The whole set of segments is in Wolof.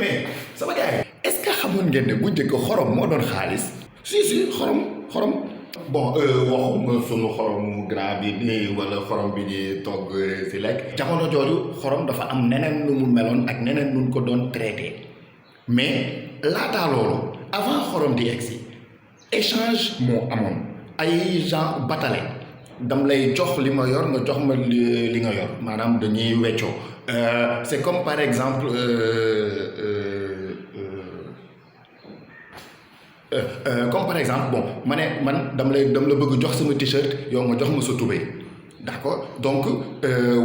mais sama gars yi est-ce que xamoon ngeen ne bu njëkk xorom moo doon xaalis si xorom bon waxuma sunu xoromu grand bi nii wala xorom bi ñuy togg si lekk jamono jooju xorom dafa am neneen nu mu meloon ak neneen nu ko doon traité mais laataa loolu avant xorom di egsi échange moo amoon ay gens batale dam lay jox li ma yor nga jox ma li nga yor maanaam dañuy weccoo c'est comme par exemple bon ma ne man dam la bëgg jox sama t-shirt yow nga jox ma sa tubéy d'accord donc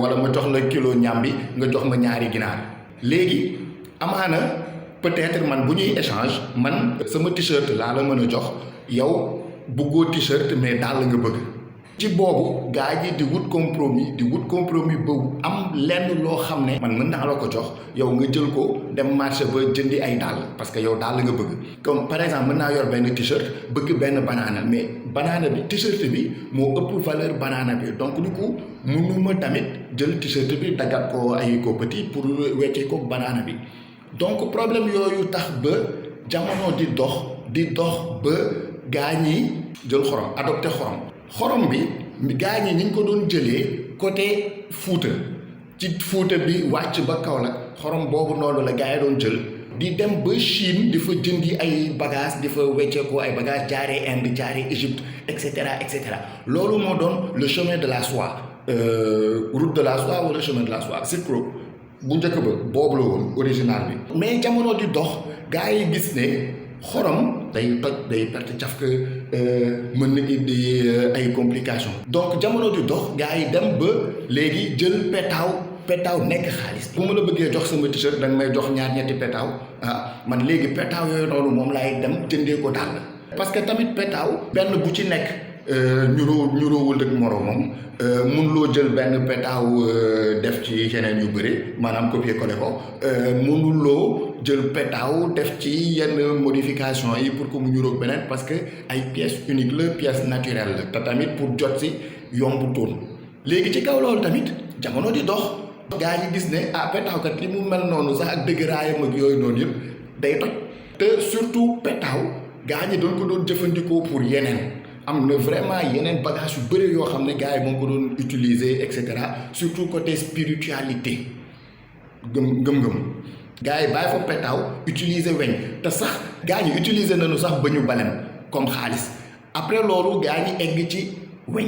wala ma jox la kilo ñambi nga jox ma ñaari ginaar léegi amaana peut-être man bu ñuy échange man sama t-shirt laa la mën a jox yow bëggoo t-shirt mais daal nga bëgg ci boobu gaa yi di wut compromis ba am lenn loo xam ne man mën naa la ko jox yow nga jël ko dem marché ba jëndi ay dàll parce que yow dàll nga bëgg comme par exemple mën naa yor benn t-shirt bëgg benn banaana mais banaana bi t-shirt bi moo ëpp valeur banaana bi donc du coup mënuma tamit jël t-shirt bi daggat ko ay ko petit pour weccee ko banaana bi donc problème yooyu tax ba jamono di dox ba gaa ñi jël xorom adopté xorom bi gaa ñi ñu ko doon jëlee côté Fuuta ci Fuuta bi wàcc ba Kaolack xorom boobu noonu la gaa yi doon jël di dem ba Chine di fa jëndi ay bagages di fa wecceekoo ay bagages jaaree Inde jaaree Égypte et cetera loolu moo doon le chemin de la soie route de la soie wala chemin de la soie Silk Road bu njëkk ba boobu la woon original bi mais jamono di dox gaa yi gis ne xorom day toj day perte cafka mën na indi ay complications donc jamono di dox gaa yi dem ba léegi jël petaaw nekk xaalis bu ma la bëggee jox sama t-shirt danga may jox ñetti petaaw man léegi petaaw yooyu noonu moom laay dem jëndee ko daal parce que tamit petaaw benn bu ci nekk ñuroowul ak moroomam mun loo jël benn petaaw def ci yeneen yu bëri maanaam copier coller ko mënuloo jël petaaw def ci yenn modification yi pour que mu ñuroog beneen parce que ay pièces uniques la pièce naturelle la te tamit pour jot si yomb toon léegi ci kaw loolu tamit jamono di dox gaa yi gis ne petaaw kat li mu mel noonu sax ak dëgëraayam ak yooyu noonu yëpp day toj te surtout petaaw gaa ñi doon ko doon jëfandikoo pour yeneen am na vraiment yeneen bagage yu bëri yoo xam ne gars yi moom ko doon utiliser et cetera surtout côté spiritualité gëm-gëm gars yi bàyyi fa petaaw utiliser weñ te sax gars yi utiliser nañu sax ba ñu balem comme xaalis après loolu gars yi egg ci weñ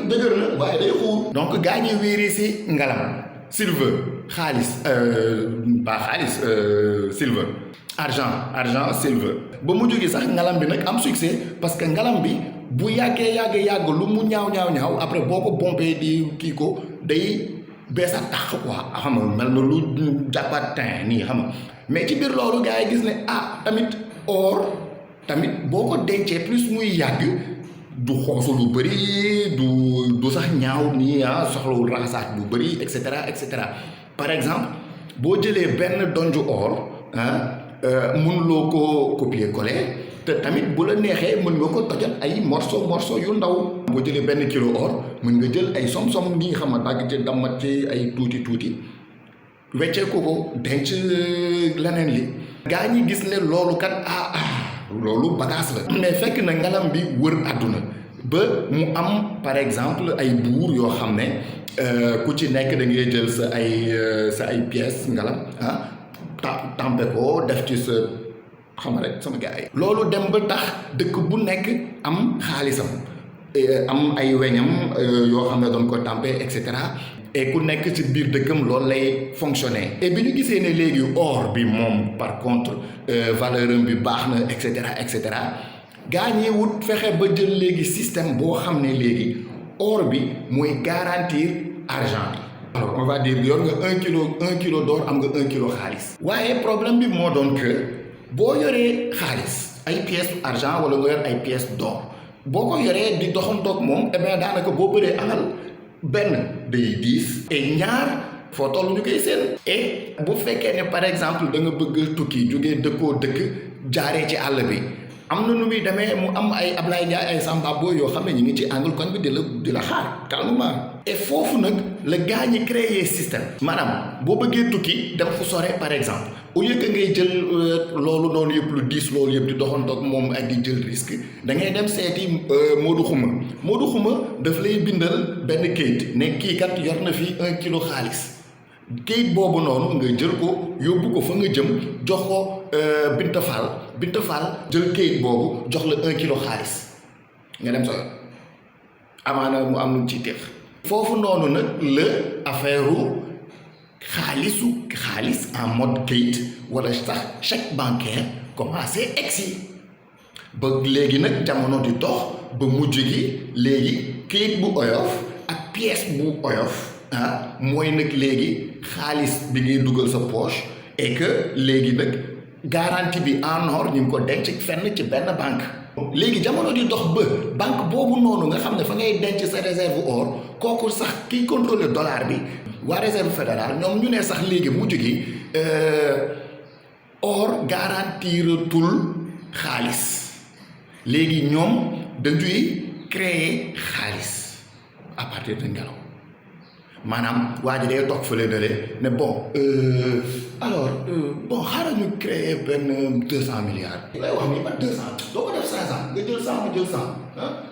dëgër na waaye day xuur donc gars yi wéeri si ngalam silver xaalis pas xaalis silver argent silver ba mu jógee sax ngalam bi nag am succès parce que ngalam bi bu yàgg lu mu ñaaw après boo ko bombee di kii ko day bees a tax quoi xam nga mel na lu jàppaat tin nii xam nga mais ci biir loolu gars yi gis ne tamit or tamit boo ko dencee plus muy yàgg du xoosu lu bëri du sax ñaaw nii soxlawul raxasaat bu bëri et cetera par exemple boo jëlee benn donju or mënuloo ko copier coller te tamit bu la neexee mën nga ko tojal ay morceau yu ndaw boo jëlee benn kilo or mën nga jël ay som li nga xam ne dagg ci dammat ci ay tuuti weccee ko denc leneen li gaa ñi gis ne loolu kat loolu bagage la mais fekk na ngalam bi wër àdduna ba mu am par exemple ay buur yoo xam ne ku ci nekk da ngay jël sa ay pièces ngalam tampe ko def ci sa xam rek sama gars yi loolu dem ba tax dëkk bu nekk am xaalisam am ay weñam yoo xam ne doon ko tampe et cetera et ku nekk ci biir dëkkam loolu lay fonctionner et bi ñu gisee ne léegi or bi moom par contre valeur am bi baax na et cetera gaa ñi wut fexe ba jël léegi système boo xam ne léegi or bi mooy garantir argent bi alors on va dire yor nga 1 kilo d'or am nga 1 kilo xaalis waaye problème bi moo doon que boo yoree xaalis ay pièces argent wala nga yor ay pièces d'or boo ko yoree di doxantoog moom daanaka boo bëree alal benn day diis et ñaar foo toll ñu koy seen et bu fekkee ne par exemple da nga bëgg tukki jógee dëkkoo dëkk jaaree ci àll bi am na nu muy demee mu am ay Ablaye Ndiaye ay Samba Boy yoo xam ne ñu ngi ci angle koñ bi di la xaar calmement. et foofu nag la gaa ñi créer système. maanaam boo bëggee tukki dem fu sore par exemple au lieu que ngay jël loolu noonu yëpp lu diis loolu yëpp di doxantoog moom ak di jël risque da ngay dem seeti Modou Xuma daf lay bindal benn kayit ne kii kat yor na fi 1 kilo xaalis. kayit boobu noonu nga jël ko yóbbu ko fa nga jëm jox ko Binta Fall jël kayit boobu jox la 1 kilo xaalis nga dem sa yoon amaana mu am lu ci teex foofu noonu nag la affaire xaalis en mode kayit wala sax chèque bancaire commencé egsi ba léegi nag jamono di dox ba mujj gi léegi kayit bu oyof ak pièce bu oyof mooy nag léegi xaalis bi ngay dugal sa poche et que léegi nag garantie bi en or ñu ngi ko denc fenn ci benn banque. léegi jamono di dox ba banque boobu noonu nga xam ne fa ngay denc sa réserve or kooku sax kiy contrôler dollar bi waa réserve fédérale ñoom ñu ne sax léegi mujj gi or garantiratul xaalis léegi ñoom dañuy créer xaalis à partir de ngelaw. maanaam waa ji day toog fële ne bon alors bon xaaral ñu créer benn 200 milliards. lay wax ni man 200 doo ko def 500 nga jël 100 ma jël 100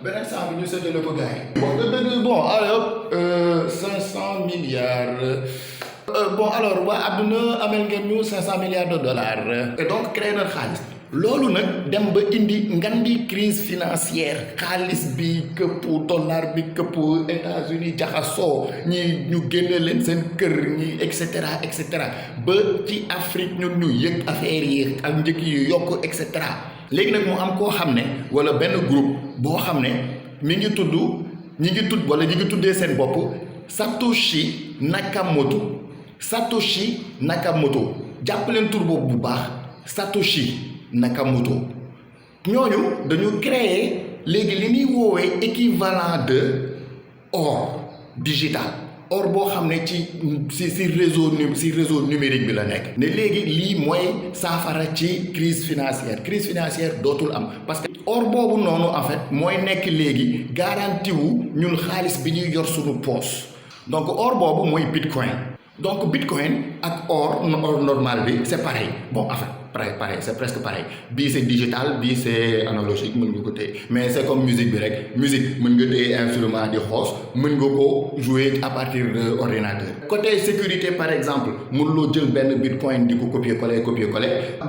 beneen 100 bi ñu séddale ko gars yi. bon bon alors 500 milliards. bon alors waa àdduna amel ngeen ñu 500 milliards de dollars. et donc créer na xaalis. loolu nag dem ba indi ngandi crise financière xaalis bi këpp dollar bi këpp États-Unis jaxasoo ñi ñu génne leen seen kër ñi et cetera ba ci Afrique ñun ñu yëg affaire yi ak njëkk yi yokk et cetera léegi nag mu am koo xam ne wala benn groupe boo xam ne ñi ngi tuddee seen bopp Satoshi Nakamoto jàpp leen tur boobu bu baax Satoshi Nakamoto ñooñu dañu créer léegi li ñuy woowee équivalent de or digital or boo xam ne ci réseau numérique bi la nekk ne léegi lii mooy saafara ci crise financière dootul am parce que or boobu noonu en fait mooy nekk léegi garantie wu ñun xaalis bi ñuy yor suñu poche donc or boobu mooy bitcoin donc bitcoin ak or normal bi c'est pareil bon en fait pareil c'est presque pareil bii c'est digital bii c'est analogique mën nga ko téye mais c'est comme musique bi rek musique mën nga téye instrument di xoos mën nga ko jouer à partir de ordinateur côté sécurité par exemple mënuloo jël benn bitcoin di ko copier-coller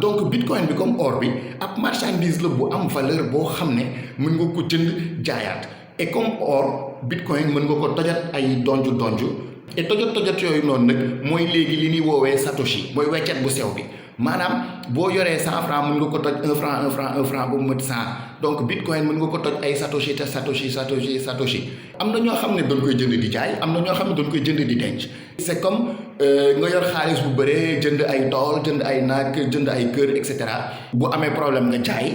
donc bitcoin bi comme or bi ab marchandise la bu am valeur boo xam ne mën nga ko jënd jaayaat et comme or bitcoin mën nga ko tojat ay donju et tojot yooyu noonu nag mooy léegi li ñuy woowee satoshi mooy weccet bu sew bi maanaam boo yoree 100 francs mën nga ko toj 1 franc ba mu mat 100 donc bitcoin mën nga ko toj ay satoshi am na ñoo xam ne dañ koy jënd di jaay am na ñoo xam ne dañ koy jënd di denc c'est comme nga yor xaalis bu bëree jënd ay tool jënd ay nag jënd ay kër et cetera bu amee problème nga jaay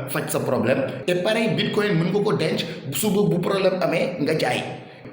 faj sa problème et pareil bitcoin mën nga ko denc suba bu problème amee nga jaay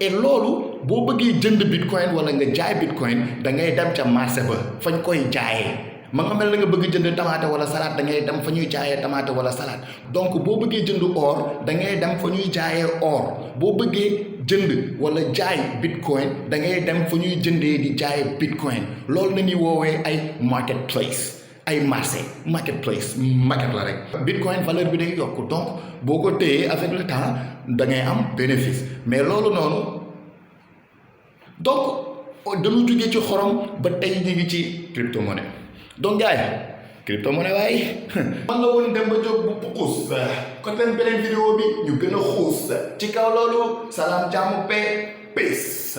et loolu boo bëggee jënd bitcoin wala nga jaay bitcoin da ngay dem ca marché ba fañ koy jaayee ma nga mel na nga bëgg jënd tomate wala salade da ngay dem fa ñuy jaayee tomate wala salade donc boo bëggee jënd or da ngay dem fa ñuy jaayee or boo bëggee jënd wala jaay bitcoin da ngay dem fa ñuy jëndee di jaay bitcoin loolu na ñuy woowee ay marketplace ay marché market la rek bitcoin valeur bi day yokk donc boo ko téyee avec le temps da ngay am bénéfice mais loolu noonu donc dañu jógee ci xorom ba tey ñu ngi ci crypto-monnaie donc gars yi crypto-monnaie waaye man la woon Demba Diop bu xuus côté beneen vidéo bi ñu gën a xuus ci kaw loolu salaam jàmm paix peace